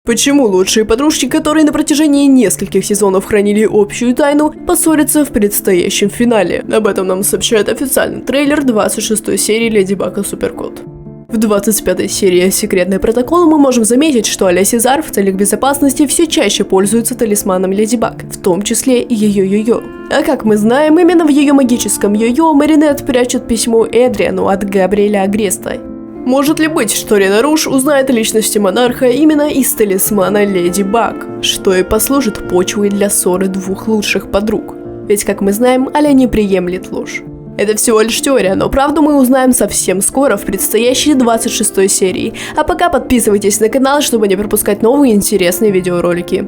Почему лучшие подружки, которые на протяжении нескольких сезонов хранили общую тайну, поссорятся в предстоящем финале? Об этом нам сообщает официальный трейлер 26-й серии Леди Баг и Суперкот. В 25-й серии «Секретный протокол» мы можем заметить, что Аля Сезар в целях безопасности все чаще пользуется талисманом Леди Баг, в том числе и ее йо-йо. А как мы знаем, именно в ее магическом йо-йо Маринет прячет письмо Эдриану от Габриэля Агреста. Может ли быть, что Рена Руш узнает о личности монарха именно из талисмана Леди Баг, что и послужит почвой для ссоры двух лучших подруг? Ведь, как мы знаем, Аля не приемлет ложь. Это всего лишь теория, но правду мы узнаем совсем скоро в предстоящей 26-й серии. А пока подписывайтесь на канал, чтобы не пропускать новые интересные видеоролики.